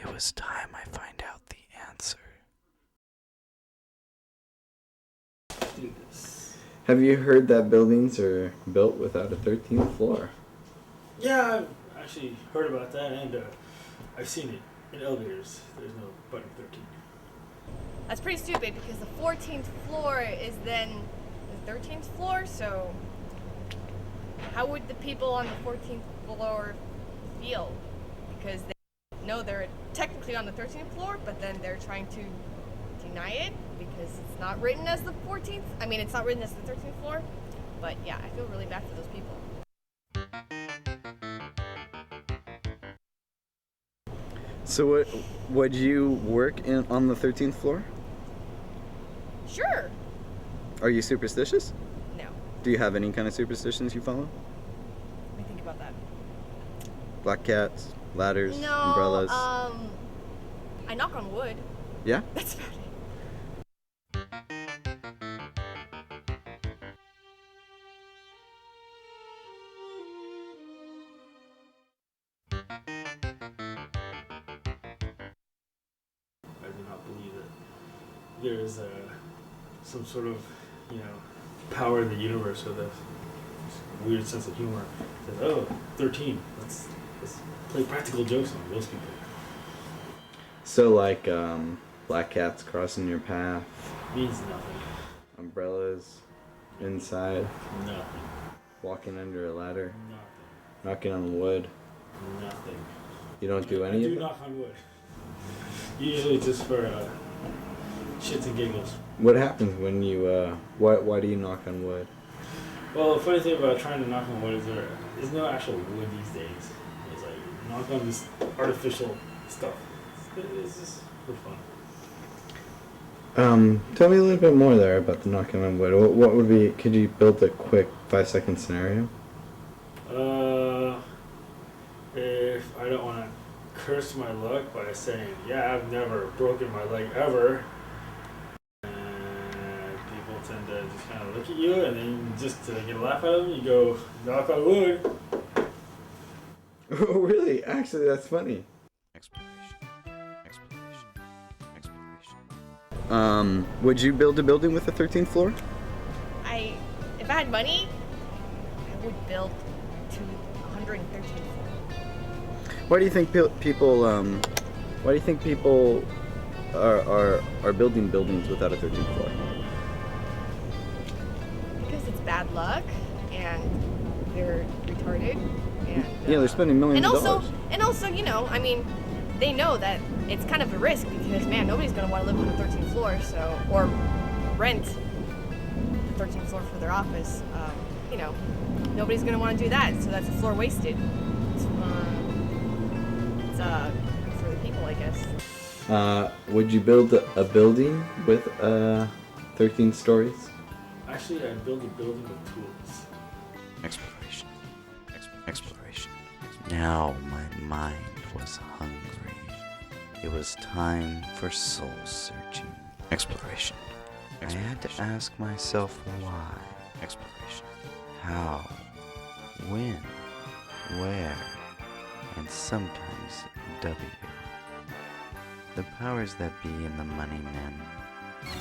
It was time I find out the answer. Do this. Have you heard that buildings are built without a 13th floor? Yeah, I've actually heard about that, and I've seen it in elevators. There's no button 13. That's pretty stupid because the 14th floor is then the 13th floor, so how would the people on the 14th floor feel? Because they know they're technically on the 13th floor, but then they're trying to deny it because it's not written as the 14th. I mean, it's not written as the 13th floor, but yeah, I feel really bad for those people. So would you work on the 13th floor? Sure. Are you superstitious? No. Do you have any kind of superstitions you follow? Let me think about that. Black cats, ladders, No, umbrellas? I knock on wood. Yeah? That's about it. I do not believe that there's some sort of, power in the universe with a weird sense of humor. Says, oh, 13. Let's play practical jokes on those people. So like black cats crossing your path, Means nothing. umbrellas inside, Nothing. walking under a ladder, Nothing. knocking on wood. Nothing. You don't do I any of do that? knock on wood. Usually just for shits and giggles. What happens when you why do you knock on wood? Well, the funny thing about trying to knock on wood is there's no actual wood these days. It's like you knock on this artificial stuff. It's just for fun. Tell me a little bit more there about the knocking on wood. What would be? Could you build a quick 5-second scenario? If I don't want to curse my luck by saying, yeah, I've never broken my leg ever, and people tend to just kind of look at you, and then just to get a laugh out of them, you go, knock on wood. Oh, really? Actually, that's funny. Exploration. Would you build a building with a 13th floor? If I had money, I would build to 113th floor. Why do you think people? Why do you think people are building buildings without a 13th floor? Because it's bad luck, and they're retarded, and Yeah, they're spending millions of dollars. And also, I mean, they know that it's kind of a risk because man, nobody's gonna want to live on the 13th floor, or rent the 13th floor for their office. Nobody's gonna want to do that, so that's a floor wasted. It's for the people, I guess. Would you build a building with 13 stories? Actually, I'd build a building with tools. Exploration. Exploration. Now my mind was hungry. It was time for soul searching. Exploration. I had to ask myself why. Exploration. How, when, where, and sometimes W. The powers that be in the money men.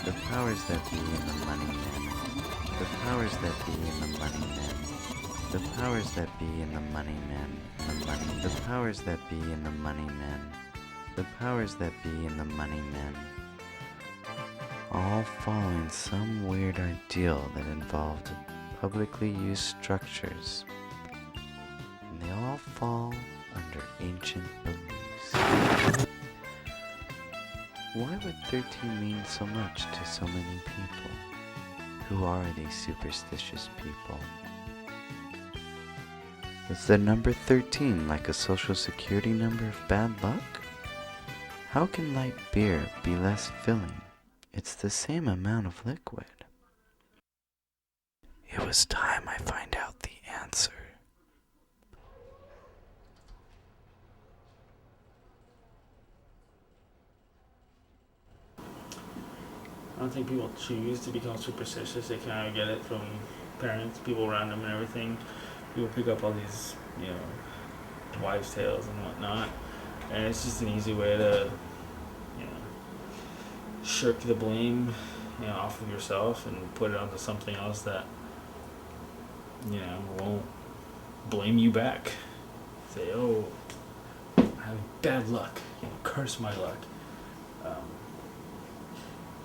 The powers that be in the money men. The powers that be in the money men. The powers that be in the money men. The powers that be in the money men. The powers that be in the money men. All following some weird ideal that involved publicly used structures. And they all fall under ancient beliefs. Why would 13 mean so much to so many people? Who are these superstitious people? Is the number 13 like a social security number of bad luck? How can light beer be less filling? It's the same amount of liquid. It was time I find out the answer. I don't think people choose to become superstitious. They kind of get it from parents, people around them, and everything. People pick up all these, wives' tales and whatnot. And it's just an easy way to, you know, shirk the blame, you know, off of yourself and put it onto something else that, you know, won't blame you back. Say, oh, I'm having bad luck. You know, curse my luck.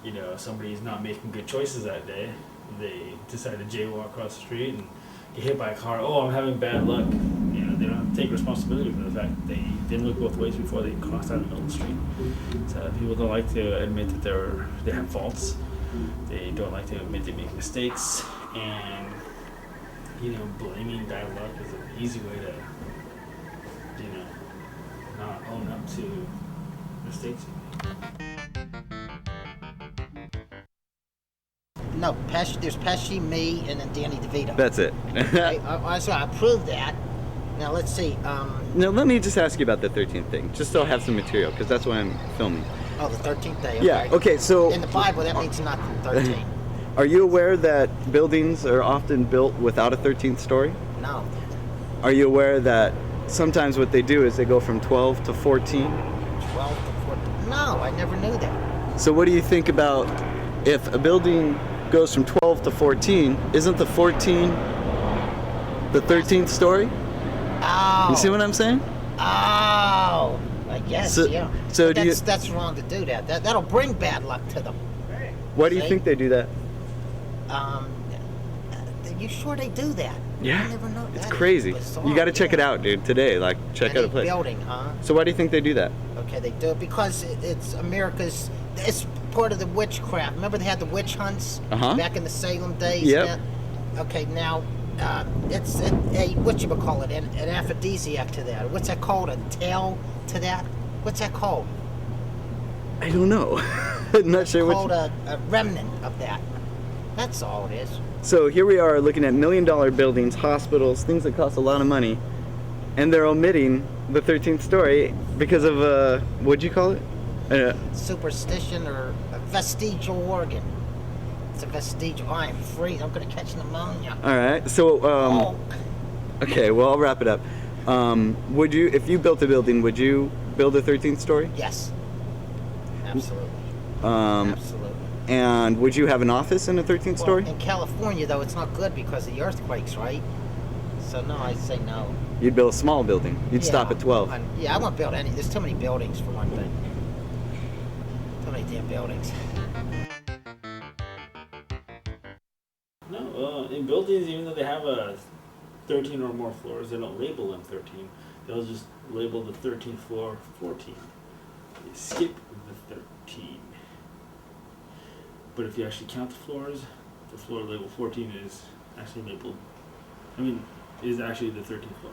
You know, somebody's not making good choices that day. They decide to jaywalk across the street and get hit by a car. Oh, I'm having bad luck. You know, they don't have to take responsibility for the fact that they didn't look both ways before they crossed out in the middle of the street. So people don't like to admit that they have faults. They don't like to admit they make mistakes, and you know, blaming bad luck is an easy way to, you know, not own up to mistakes you make. No, there's Pesci, me, and then Danny DeVito. That's it. Okay, so I proved that. Now let's see. Now let me just ask you about the 13th thing, just so I have some material, because that's why I'm filming. Oh, the 13th day. Okay. Yeah. Okay. So In the Bible, that means nothing. 13. are you aware that buildings are often built without a 13th story? No. Are you aware that sometimes what they do is they go from 12 to 14? 12 to 14. No, I never knew that. So what do you think about if a building goes from 12 to 14, isn't the 14 the 13th story? Oh. You see what I'm saying? Oh. I guess, So- yeah. so But do you- that's wrong to do that. That'll bring bad luck to them. Why do you See? think they do that? Are you sure they do that? Yeah. I never know. It's That is crazy. bizarre, You got to check it yeah. out, dude. Today, like check out a Any place. building, huh? So why do you think they do that? Okay, they do it because it's America's. It's part of the witchcraft. Remember they had the witch hunts back in the Salem days. Yep. Okay, now it's a whatchamacallit, an aphrodisiac to that. What's that called? A tail to that? What's that called? I don't know. I'm not sure Called what. a remnant of that. That's all it is. So here we are looking at $1 million buildings, hospitals, things that cost a lot of money, and they're omitting the 13th story because of what'd you call it? Superstition or a vestigial organ. It's a vestigial. I am free. I'm gonna catch pneumonia. All right. So Oh. okay. Well, I'll wrap it up. Would you, if you built a building, would you build a 13th story? Yes. Absolutely. Um, Absolutely. And would you have an office in a 13th story? Well, in California, though, it's not good because of the earthquakes, right? So no, I say no. You'd build a small building. You'd stop at 12. I won't build any. There's too many buildings for one thing. Too many damn buildings. No, in buildings, even though they have 13 or more floors, they don't label them 13. They'll just label the 13th floor 14. They skip the 13. But if you actually count the floors, the floor label 14 is actually labeled, is actually the 13th floor.